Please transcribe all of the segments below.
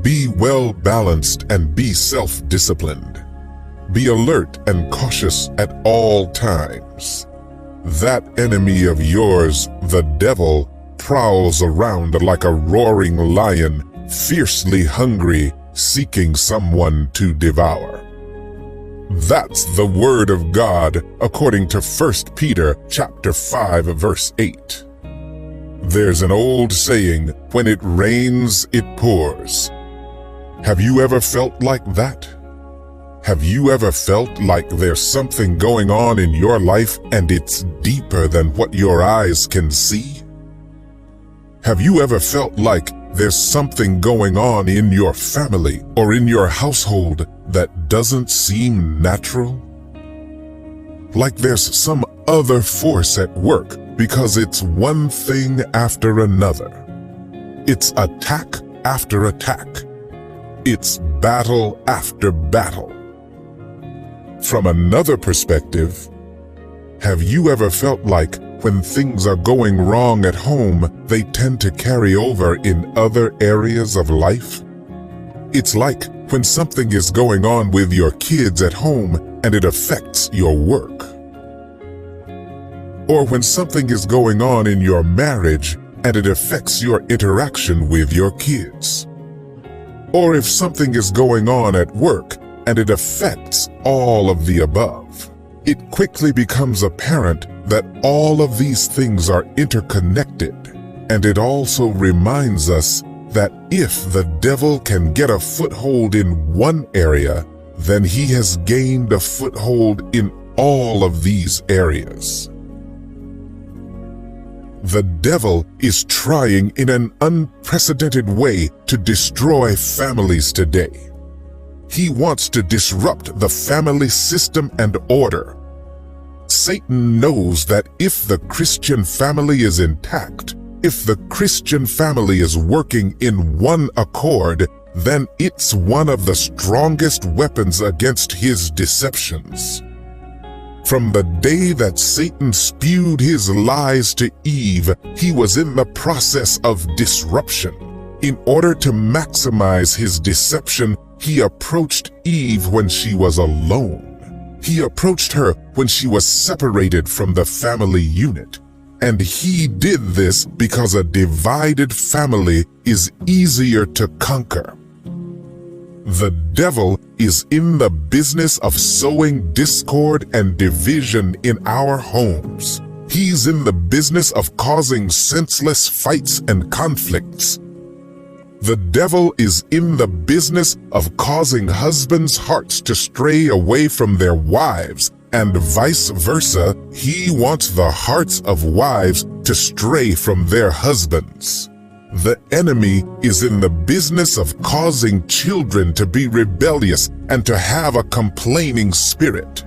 Be well balanced and be self-disciplined. Be alert and cautious at all times. That enemy of yours, the devil, prowls around like a roaring lion, fiercely hungry, seeking someone to devour. That's the word of God according to 1 Peter chapter 5 verse 8. There's an old saying, when it rains, it pours. Have you ever felt like that? Have you ever felt like there's something going on in your life and it's deeper than what your eyes can see? Have you ever felt like there's something going on in your family or in your household that doesn't seem natural? Like there's some other force at work because it's one thing after another. It's attack after attack. It's battle after battle. From another perspective, have you ever felt like when things are going wrong at home, they tend to carry over in other areas of life? It's like when something is going on with your kids at home and it affects your work. Or when something is going on in your marriage and it affects your interaction with your kids. Or if something is going on at work and it affects all of the above. It quickly becomes apparent that all of these things are interconnected, and it also reminds us that if the devil can get a foothold in one area, then he has gained a foothold in all of these areas. The devil is trying in an unprecedented way to destroy families today. He wants to disrupt the family system and order. Satan knows that if the Christian family is intact, if the Christian family is working in one accord, then it's one of the strongest weapons against his deceptions. From the day that Satan spewed his lies to Eve, he was in the process of disruption. In order to maximize his deception, he approached Eve when she was alone. He approached her when she was separated from the family unit. And he did this because a divided family is easier to conquer. The devil is in the business of sowing discord and division in our homes. He's in the business of causing senseless fights and conflicts. The devil is in the business of causing husbands' hearts to stray away from their wives, and vice versa. He wants the hearts of wives to stray from their husbands. The enemy is in the business of causing children to be rebellious and to have a complaining spirit.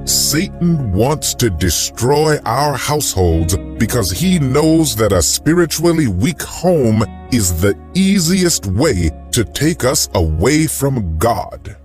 Satan wants to destroy our households because he knows that a spiritually weak home is the easiest way to take us away from God.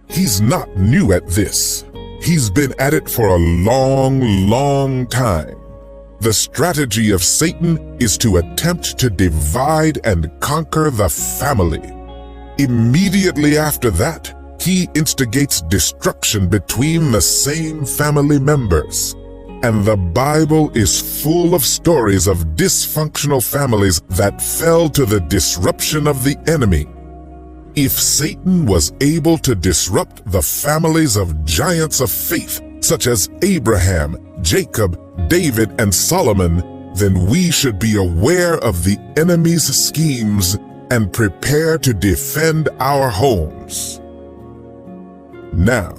He's not new at this. He's been at it for a long time. The strategy of Satan is to attempt to divide and conquer the family. Immediately after that, he instigates destruction between the same family members. And the Bible is full of stories of dysfunctional families that fell to the disruption of the enemy. If Satan was able to disrupt the families of giants of faith, such as Abraham, Jacob, David, and Solomon, then we should be aware of the enemy's schemes and prepare to defend our homes. Now,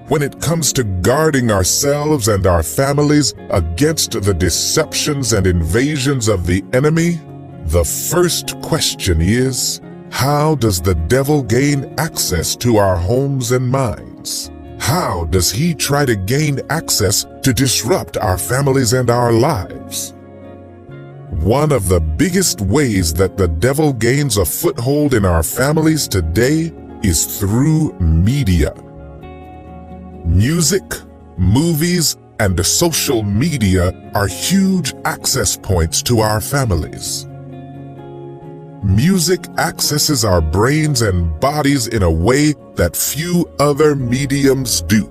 when it comes to guarding ourselves and our families against the deceptions and invasions of the enemy, the first question is, how does the devil gain access to our homes and minds? How does he try to gain access to disrupt our families and our lives? One of the biggest ways that the devil gains a foothold in our families today is through media. Music, movies, and social media are huge access points to our families. Music accesses our brains and bodies in a way that few other mediums do.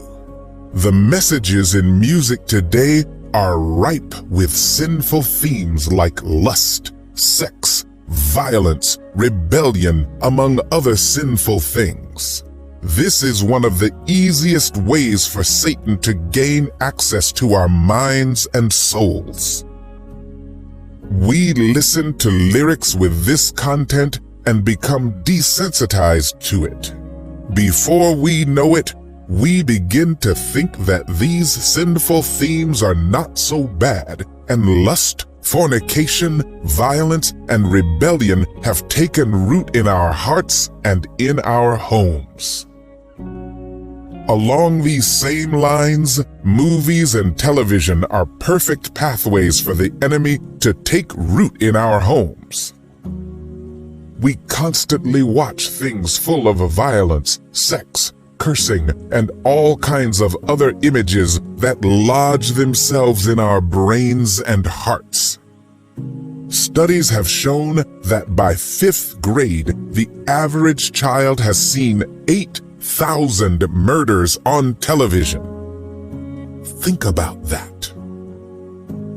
The messages in music today are ripe with sinful themes like lust, sex, violence, rebellion, among other sinful things. This is one of the easiest ways for Satan to gain access to our minds and souls. We listen to lyrics with this content and become desensitized to it. Before we know it, we begin to think that these sinful themes are not so bad, and lust, fornication, violence, and rebellion have taken root in our hearts and in our homes. Along these same lines, movies and television are perfect pathways for the enemy to take root in our homes. We constantly watch things full of violence, sex, cursing, and all kinds of other images that lodge themselves in our brains and hearts. Studies have shown that by 5th grade, the average child has seen 8,000 murders on television. Think about that.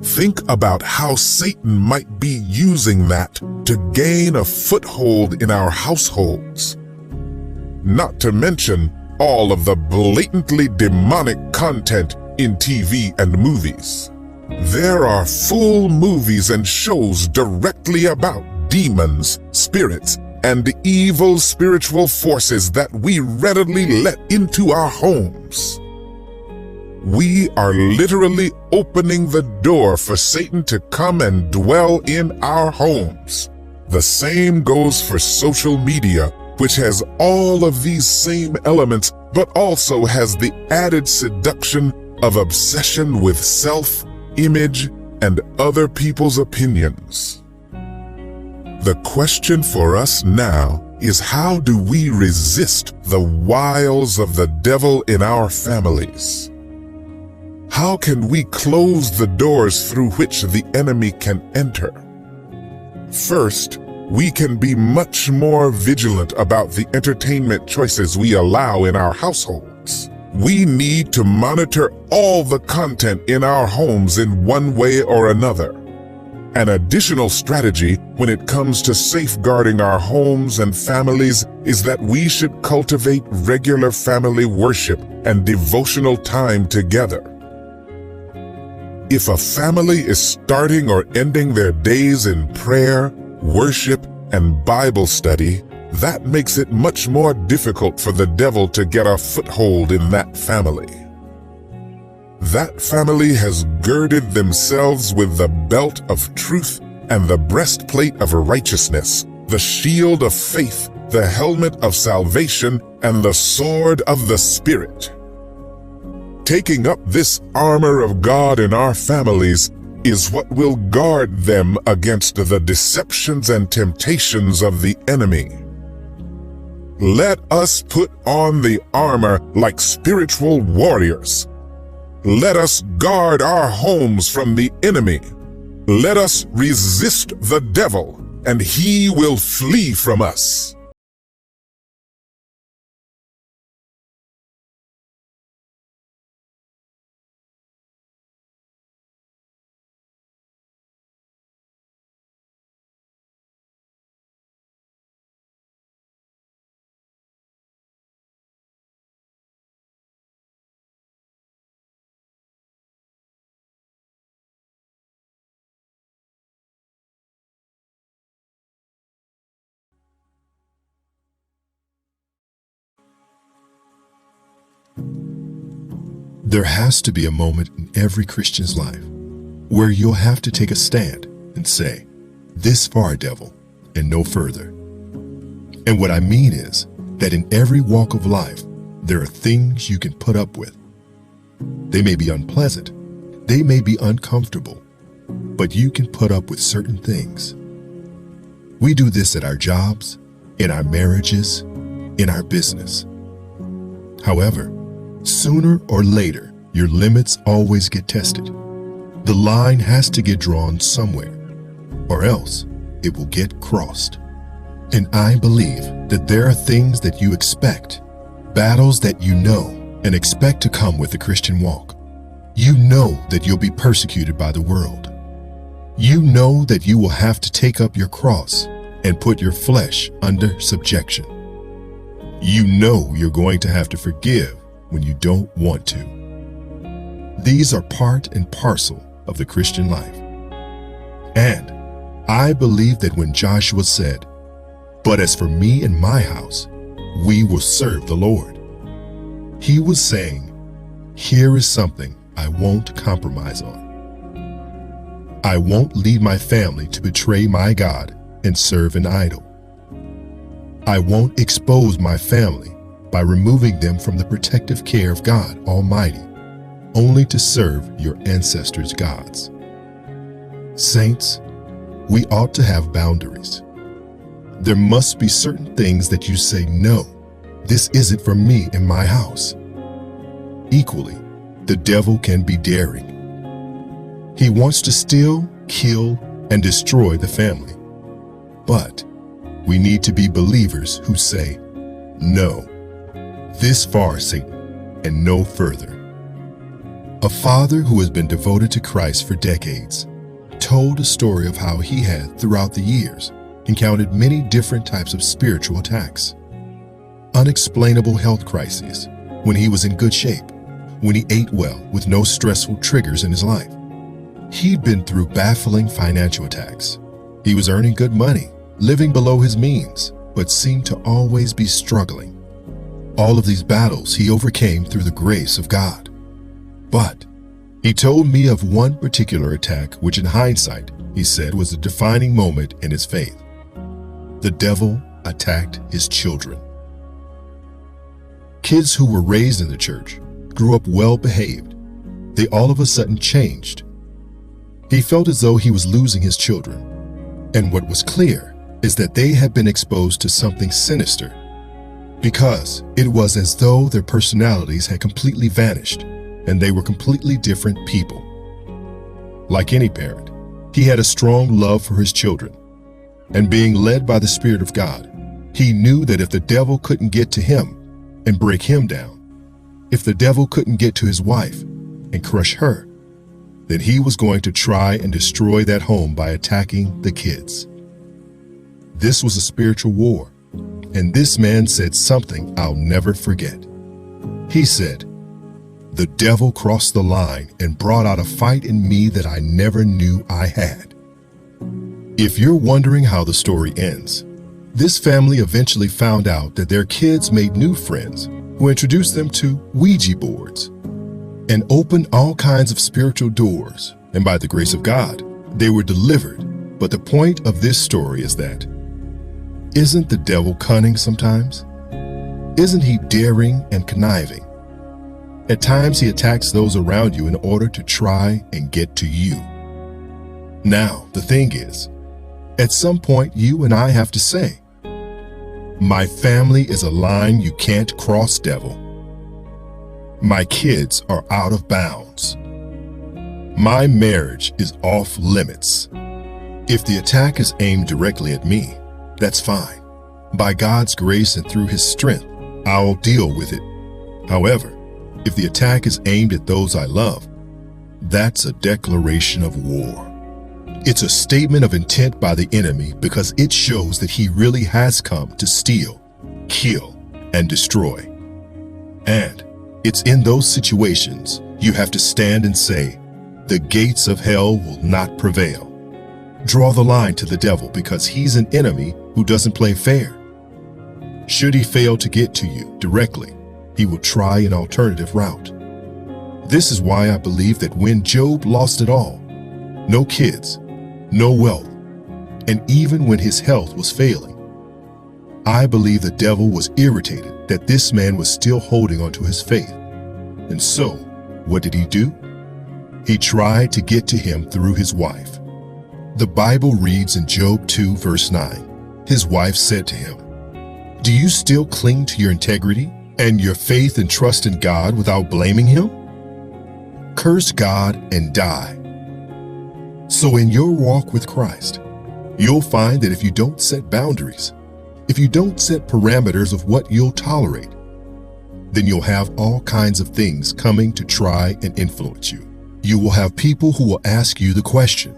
Think about how Satan might be using that to gain a foothold in our households. Not to mention all of the blatantly demonic content in TV and movies. There are full movies and shows directly about demons, spirits, and evil spiritual forces that we readily let into our homes. We are literally opening the door for Satan to come and dwell in our homes. The same goes for social media, which has all of these same elements, but also has the added seduction of obsession with self, image, and other people's opinions. The question for us now is, how do we resist the wiles of the devil in our families? How can we close the doors through which the enemy can enter? First, we can be much more vigilant about the entertainment choices we allow in our households. We need to monitor all the content in our homes in one way or another. An additional strategy when it comes to safeguarding our homes and families is that we should cultivate regular family worship and devotional time together. If a family is starting or ending their days in prayer, worship, and Bible study, that makes it much more difficult for the devil to get a foothold in that family. That family has girded themselves with the belt of truth and the breastplate of righteousness, the shield of faith, the helmet of salvation, and the sword of the Spirit. Taking up this armor of God in our families is what will guard them against the deceptions and temptations of the enemy. Let us put on the armor like spiritual warriors. Let us guard our homes from the enemy. Let us resist the devil, and he will flee from us. There has to be a moment in every Christian's life where you'll have to take a stand and say, "This far, devil, and no further." And what I mean is that in every walk of life, there are things you can put up with. They may be unpleasant, they may be uncomfortable, but you can put up with certain things. We do this at our jobs, in our marriages, in our business. However, sooner or later, your limits always get tested. The line has to get drawn somewhere, or else it will get crossed. And I believe that there are things that you expect, battles that you know and expect to come with the Christian walk. You know that you'll be persecuted by the world. You know that you will have to take up your cross and put your flesh under subjection. You know you're going to have to forgive when you don't want to. These are part and parcel of the Christian life. And I believe that when Joshua said, "But as for me and my house, we will serve the Lord," he was saying, here is something I won't compromise on. I won't lead my family to betray my God and serve an idol. I won't expose my family by removing them from the protective care of God Almighty, only to serve your ancestors' gods. Saints, we ought to have boundaries. There must be certain things that you say, no, this isn't for me in my house. Equally, the devil can be daring. He wants to steal, kill, and destroy the family. But we need to be believers who say, no, this far, Satan, and no further. A father who has been devoted to Christ for decades told a story of how he had, throughout the years, encountered many different types of spiritual attacks. Unexplainable health crises when he was in good shape, when he ate well with no stressful triggers in his life. He'd been through baffling financial attacks. He was earning good money, living below his means, but seemed to always be struggling. All of these battles he overcame through the grace of God. But he told me of one particular attack which in hindsight, he said, was a defining moment in his faith. The devil attacked his children. Kids who were raised in the church, grew up well behaved. They all of a sudden changed. He felt as though he was losing his children. And what was clear is that they had been exposed to something sinister, because it was as though their personalities had completely vanished and they were completely different people. Like any parent, he had a strong love for his children, and being led by the Spirit of God, he knew that if the devil couldn't get to him and break him down, if the devil couldn't get to his wife and crush her, then he was going to try and destroy that home by attacking the kids. This was a spiritual war, and this man said something I'll never forget. He said, "The devil crossed the line and brought out a fight in me that I never knew I had." If you're wondering how the story ends, this family eventually found out that their kids made new friends who introduced them to Ouija boards and opened all kinds of spiritual doors, and by the grace of God, they were delivered. But the point of this story is that, isn't the devil cunning sometimes? Isn't he daring and conniving? At times he attacks those around you in order to try and get to you. Now, the thing is, at some point you and I have to say, my family is a line you can't cross, devil. My kids are out of bounds. My marriage is off limits. If the attack is aimed directly at me, that's fine. By God's grace and through His strength, I'll deal with it. However, if the attack is aimed at those I love, that's a declaration of war. It's a statement of intent by the enemy because it shows that he really has come to steal, kill, and destroy. And it's in those situations you have to stand and say, the gates of hell will not prevail. Draw the line to the devil because he's an enemy who doesn't play fair. Should he fail to get to you directly, he will try an alternative route. This is why I believe that when Job lost it all, no kids, no wealth, and even when his health was failing, I believe the devil was irritated that this man was still holding onto his faith. And so, what did he do? He tried to get to him through his wife. The Bible reads in Job 2 verse 9, his wife said to him, "Do you still cling to your integrity and your faith and trust in God without blaming Him? Curse God and die." So in your walk with Christ, you'll find that if you don't set boundaries, if you don't set parameters of what you'll tolerate, then you'll have all kinds of things coming to try and influence you. You will have people who will ask you the question,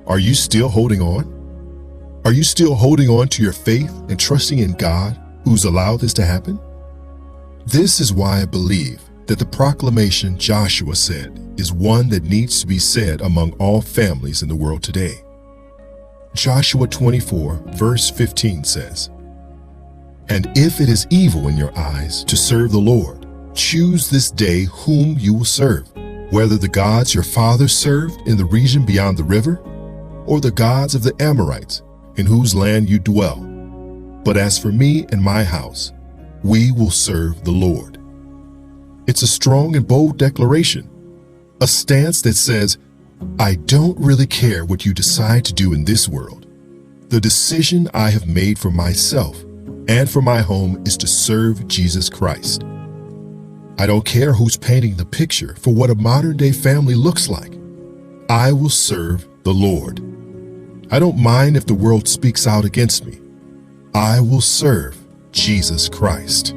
are you still holding on? Are you still holding on to your faith and trusting in God who's allowed this to happen? This is why I believe that the proclamation Joshua said is one that needs to be said among all families in the world today. Joshua 24 verse 15 says, "And if it is evil in your eyes to serve the Lord, choose this day whom you will serve, whether the gods your fathers served in the region beyond the river, or the gods of the Amorites in whose land you dwell. But as for me and my house, we will serve the Lord." It's a strong and bold declaration, a stance that says, I don't really care what you decide to do in this world. The decision I have made for myself and for my home is to serve Jesus Christ. I don't care who's painting the picture for what a modern-day family looks like. I will serve the Lord. I don't mind if the world speaks out against me. I will serve Jesus Christ.